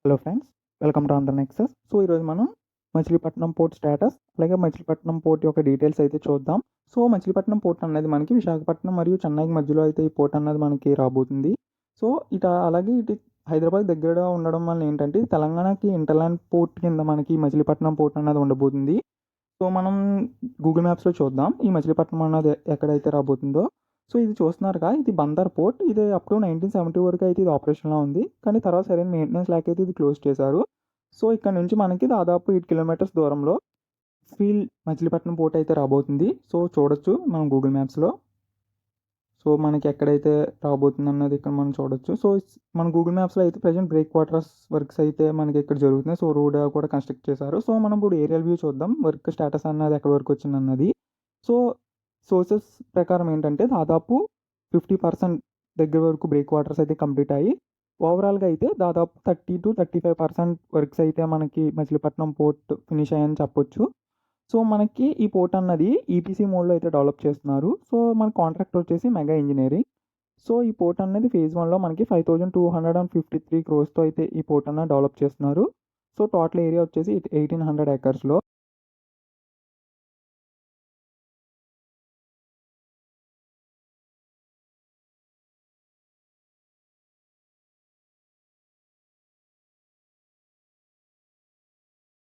Hello friends, welcome to Andhra Nexus. So, ఈరోజు మనం Machilipatnam port status, అలాగే మచిలీపట్నం పోర్ట్ యొక్క డీటెయిల్స్ అయితే చూద్దాం. సో, మచిలీపట్నం పోర్ట్ అనేది మనకి విశాఖపట్నం మరియు చెన్నైకి మధ్యలో అయితే ఈ పోర్ట్ అన్నది మనకి రాబోతుంది. సో, అలాగే ఇటు హైదరాబాద్ దగ్గరగా ఉండడం వల్ల ఏంటంటే, తెలంగాణకి ఇంటర్‌లాండ్ పోర్ట్ కింద మనకి మచిలీపట్నం పోర్ట్ అన్నది ఉండబోతుంది. సో, మనం గూగుల్ మ్యాప్స్‌లో చూద్దాం. ఈ మచిలీపట్నం అన్నది ఎక్కడైతే రాబోతుందో. సో, ఇది చూస్తున్నారుగా, ఇది బందర్ పోర్ట్. ఇది అప్ టు 1970 వరకు అయితే ఇది ఆపరేషన్‌లో ఉంది. కానీ తర్వాత సరైన మెయింటెనెన్స్ లేకైతే ఇది క్లోజ్ చేశారు. సో, ఇక్కడ నుంచి మనకి దాదాపు 8 కిలోమీటర్స్ దూరంలో మచిలీపట్నం పోర్ట్ అయితే రాబోతుంది. సో, చూడొచ్చు మనం గూగుల్ మ్యాప్స్‌లో. సో, మనకి ఎక్కడైతే రాబోతుందన్నది ఇక్కడ మనం చూడొచ్చు. సో, మన గూగుల్ మ్యాప్స్‌లో అయితే ప్రెజెంట్ బ్రేక్ వాటర్స్ వర్క్స్ అయితే మనకి ఇక్కడ జరుగుతున్నాయి. సో, రోడ్ కూడా కన్‌స్ట్రక్ట్ చేశారు. సో, మనం ఇప్పుడు ఏరియల్ వ్యూ చూద్దాం. వర్క్ స్టేటస్ అన్నది ఎక్కడి వరకు వచ్చిందన్నది. సో, సోర్సెస్ ప్రకారం ఏంటంటే దాదాపు 50% దగ్గర వరకు బ్రేక్ వాటర్స్ అయితే కంప్లీట్ అయ్యి, ఓవరాల్‌గా అయితే దాదాపు 30-35% వర్క్స్ అయితే మనకి మచిలీపట్నం పోర్ట్ ఫినిష్ అయ్యాయని చెప్పొచ్చు. సో, మనకి ఈ పోర్ట్ అన్నది ఈపీసీ మోడ్‌లో అయితే డెవలప్ చేస్తున్నారు. సో, మన కాంట్రాక్టర్ వచ్చేసి మెగా ఇంజినీరింగ్. సో, ఈ పోర్ట్ అనేది ఫేజ్ 1లో మనకి 5253 క్రోర్స్‌తో అయితే ఈ పోర్ట్ అన్నది డెవలప్ చేస్తున్నారు. సో, టోటల్ ఏరియా వచ్చేసి 1800 ఎకర్స్‌లో.